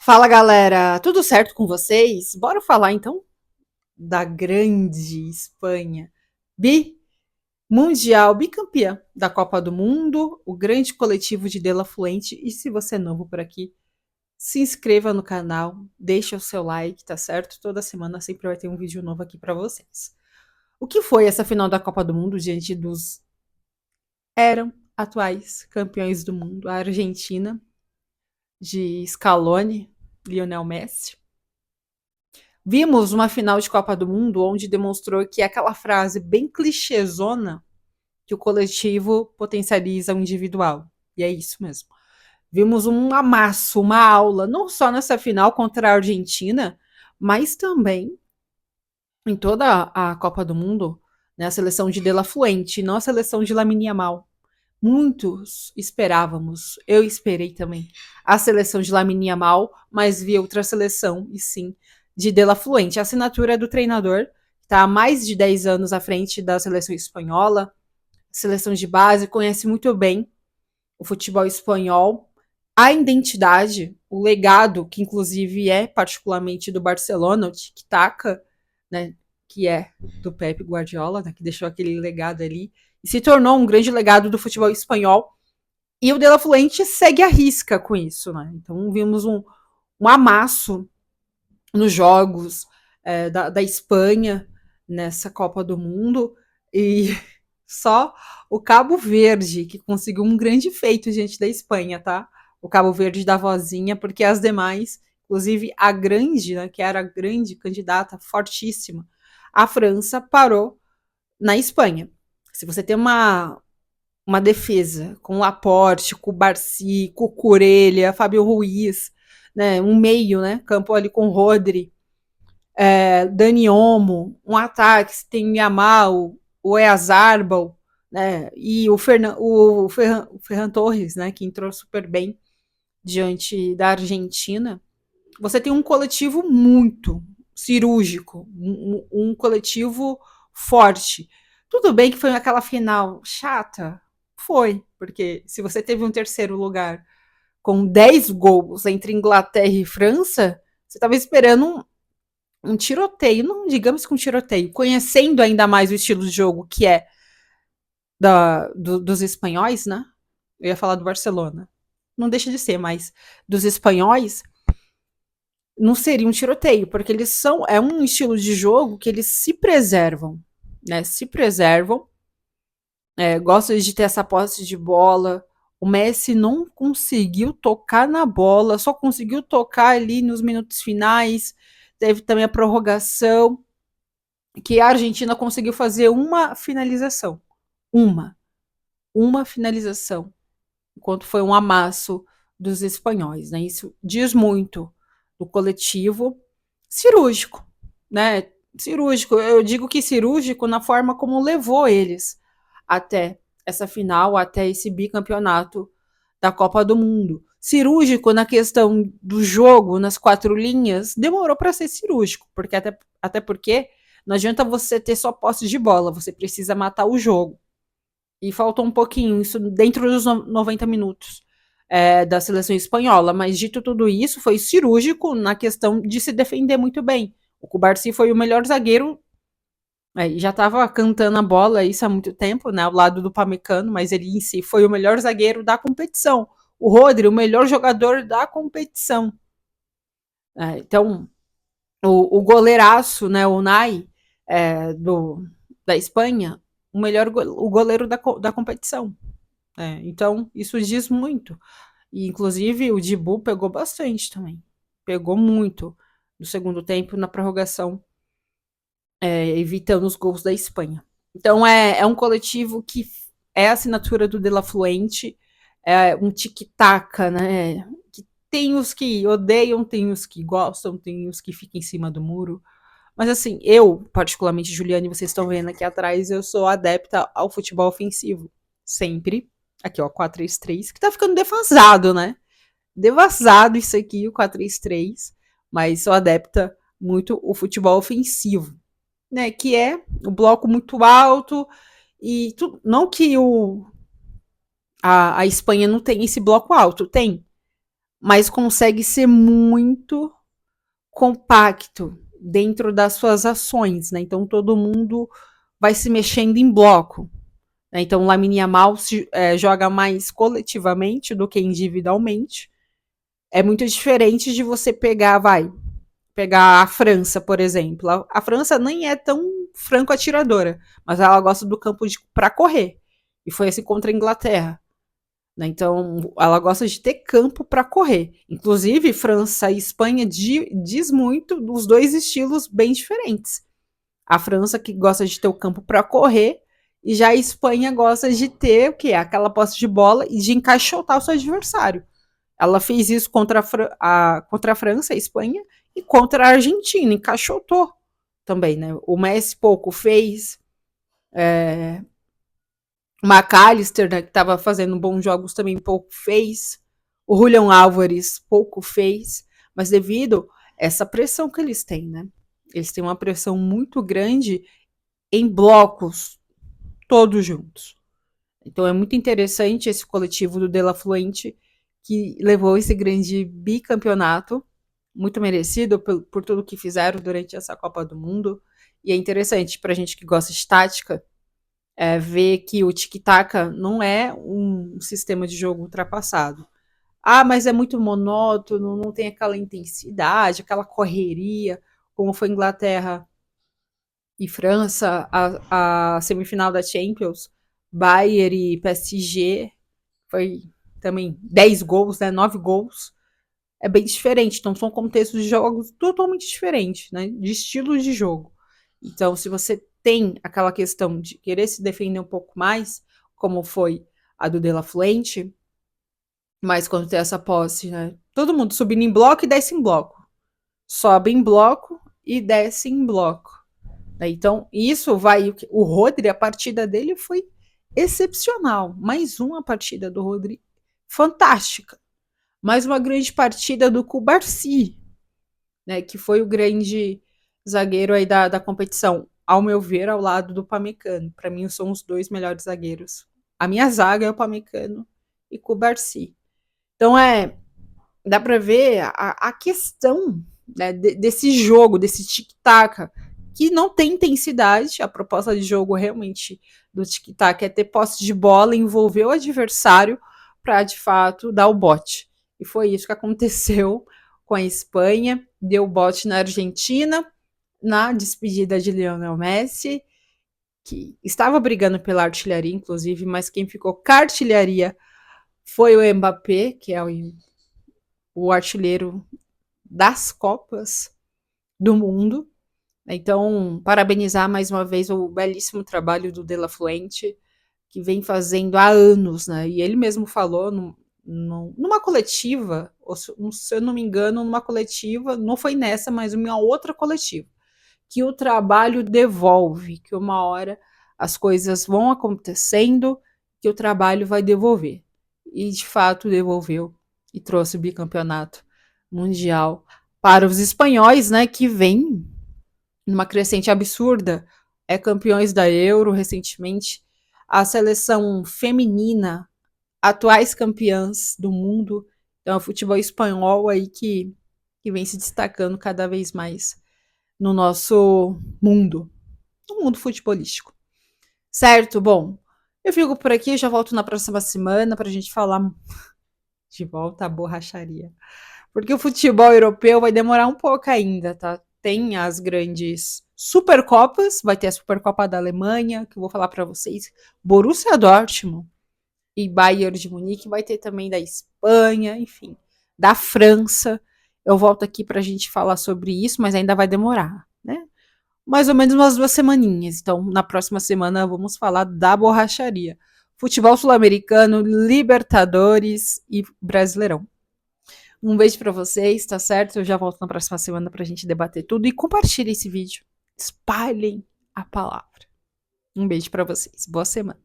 Fala galera, tudo certo com vocês? Bora falar então da grande Espanha, mundial bicampeã da Copa do Mundo, o grande coletivo de Della Fluente. E se você é novo por aqui, se inscreva no canal, deixa o seu like, tá certo? Toda semana sempre vai ter um vídeo novo aqui para vocês. O que foi essa final da Copa do Mundo diante dos eram atuais campeões do mundo, a Argentina de Scaloni, Lionel Messi? Vimos uma final de Copa do Mundo onde demonstrou que aquela frase bem clichêzona que o coletivo potencializa o individual. E é isso mesmo. Vimos um amasso, uma aula, não só nessa final contra a Argentina, mas também em toda a Copa do Mundo, né, a seleção de De La Fuente, não a seleção de Lamine Yamal. Muitos esperávamos, eu esperei também, a seleção de Lamine Yamal, mas vi outra seleção, e sim, de De La Fluente. A assinatura do treinador está há mais de 10 anos à frente da seleção espanhola, seleção de base, conhece muito bem o futebol espanhol, a identidade, o legado, que inclusive é particularmente do Barcelona, o tic-tac, né, que é do Pepe Guardiola, né, que deixou aquele legado ali, e se tornou um grande legado do futebol espanhol. E o De La Fuente segue a risca com isso, né? Então vimos um amasso nos jogos da Espanha nessa Copa do Mundo e só o Cabo Verde que conseguiu um grande feito diante da Espanha, tá? O Cabo Verde da vozinha, porque as demais, inclusive a grande, né, que era a grande candidata, fortíssima, a França parou na Espanha. Se você tem uma defesa com o Laporte, com o Barci, com o Curelha, Fábio Ruiz, né, um meio, né, campo ali com o Rodri, Dani Olmo, um ataque, tem o Yamal, o Eazarbal, né, e o Ferran Torres, né, que entrou super bem diante da Argentina. Você tem um coletivo muito cirúrgico, um coletivo forte. Tudo bem que foi aquela final chata? Foi, porque se você teve um terceiro lugar com 10 gols entre Inglaterra e França, você estava esperando um tiroteio, não digamos que um tiroteio, conhecendo ainda mais o estilo de jogo que é dos espanhóis, né? Eu ia falar do Barcelona. Não deixa de ser, mas dos espanhóis, não seria um tiroteio, porque eles são. É um estilo de jogo que eles se preservam, né? Se preservam, gostam de ter essa posse de bola. O Messi não conseguiu tocar na bola, só conseguiu tocar ali nos minutos finais. Teve também a prorrogação, que a Argentina conseguiu fazer uma finalização. Uma. Uma finalização. Enquanto foi um amasso dos espanhóis, né? Isso diz muito do coletivo cirúrgico, né? Cirúrgico. Eu digo que cirúrgico na forma como levou eles até essa final, até esse bicampeonato da Copa do Mundo. Cirúrgico na questão do jogo, nas quatro linhas, demorou para ser cirúrgico, porque até porque não adianta você ter só posse de bola, você precisa matar o jogo. E faltou um pouquinho, isso dentro dos 90 minutos da seleção espanhola. Mas dito tudo isso, foi cirúrgico na questão de se defender muito bem. O Cubarci foi o melhor zagueiro, já estava cantando a bola isso há muito tempo, né, ao lado do Pamecano, mas ele em si foi o melhor zagueiro da competição. O Rodri, o melhor jogador da competição. Então, o goleiraço, né, o Nai, da Espanha, o goleiro da competição. Então, isso diz muito. E, inclusive, o Dibu pegou bastante também. Pegou muito no segundo tempo, na prorrogação, evitando os gols da Espanha. Então, é um coletivo que é a assinatura do De La Fluente, é um tic-tac, né? Que tem os que odeiam, tem os que gostam, tem os que ficam em cima do muro. Mas assim, eu, particularmente, Juliane, vocês estão vendo aqui atrás, eu sou adepta ao futebol ofensivo. Sempre. Aqui, ó, 4-3-3, que tá ficando defasado, né? Devasado isso aqui, o 4-3-3. Mas sou adepta muito ao futebol ofensivo, né? Que é o bloco muito alto e não que a Espanha não tem esse bloco alto, tem. mas consegue ser muito compacto dentro das suas ações, né? Então todo mundo vai se mexendo em bloco. Né? Então o Lamine Yamal joga mais coletivamente do que individualmente. É muito diferente de você pegar a França, por exemplo. A França nem é tão franco-atiradora, mas ela gosta do campo para correr. E foi assim contra a Inglaterra. Né? Então, ela gosta de ter campo para correr. Inclusive, França e Espanha diz muito dos dois estilos bem diferentes. A França que gosta de ter o campo para correr, e já a Espanha gosta de ter o quê? Aquela posse de bola e de encaixotar o seu adversário. Ela fez isso contra a França, a Espanha, e contra a Argentina, encaixotou também, né? O Messi pouco fez, o McAllister, né, que estava fazendo bons jogos, também pouco fez, o Julián Álvares pouco fez, mas devido a essa pressão que eles têm, né? Eles têm uma pressão muito grande em blocos, todos juntos. Então é muito interessante esse coletivo do De La Fluente, que levou esse grande bicampeonato, muito merecido por tudo que fizeram durante essa Copa do Mundo. E é interessante para a gente que gosta de tática ver que o tic-tac não é um sistema de jogo ultrapassado. Ah, mas é muito monótono, não tem aquela intensidade, aquela correria, como foi Inglaterra e França, a semifinal da Champions, Bayern e PSG, foi também 10 gols, né, 9 gols, é bem diferente. Então, são contextos de jogos totalmente diferentes, né, de estilos de jogo. Então, se você tem aquela questão de querer se defender um pouco mais, como foi a do De La Fuente, mas quando tem essa posse, né, todo mundo subindo em bloco e desce em bloco. Sobe em bloco e desce em bloco. Então, isso vai. O Rodri, a partida dele foi excepcional. Mais uma partida do Rodri fantástica. Mais uma grande partida do Cubarsi, né, que foi o grande zagueiro aí da competição. Ao meu ver, ao lado do Pamecano. Para mim, são os dois melhores zagueiros. A minha zaga é o Pamecano e Cubarsi. Então, dá para ver a questão, né, desse jogo, desse tic-tac, que não tem intensidade. A proposta de jogo realmente do tic-tac é ter posse de bola, envolver o adversário para de fato dar o bote. E foi isso que aconteceu com a Espanha, deu bote na Argentina, na despedida de Lionel Messi, que estava brigando pela artilharia, inclusive, mas quem ficou com a artilharia foi o Mbappé, que é o artilheiro das Copas do Mundo. Então, parabenizar mais uma vez o belíssimo trabalho do De La Fuente, que vem fazendo há anos, né? E ele mesmo falou numa coletiva, ou se eu não me engano, numa coletiva, não foi nessa, mas uma outra coletiva, que o trabalho devolve, que uma hora as coisas vão acontecendo, que o trabalho vai devolver. E de fato devolveu e trouxe o bicampeonato mundial para os espanhóis, né, que vem numa crescente absurda, campeões da Euro recentemente, a seleção feminina, atuais campeãs do mundo, então é o futebol espanhol aí que vem se destacando cada vez mais no nosso mundo, no mundo futebolístico. Certo? Bom, eu fico por aqui, já volto na próxima semana pra gente falar de volta à borracharia. Porque o futebol europeu vai demorar um pouco ainda, tá? Tem as grandes Supercopas, vai ter a Supercopa da Alemanha, que eu vou falar para vocês, Borussia Dortmund e Bayern de Munique, vai ter também da Espanha, enfim, da França. Eu volto aqui para a gente falar sobre isso, mas ainda vai demorar, né? Mais ou menos umas 2 semaninhas. Então, na próxima semana, vamos falar da borracharia. Futebol sul-americano, Libertadores e Brasileirão. Um beijo para vocês, tá certo? Eu já volto na próxima semana pra gente debater tudo e compartilhe esse vídeo. Espalhem a palavra. Um beijo para vocês. Boa semana.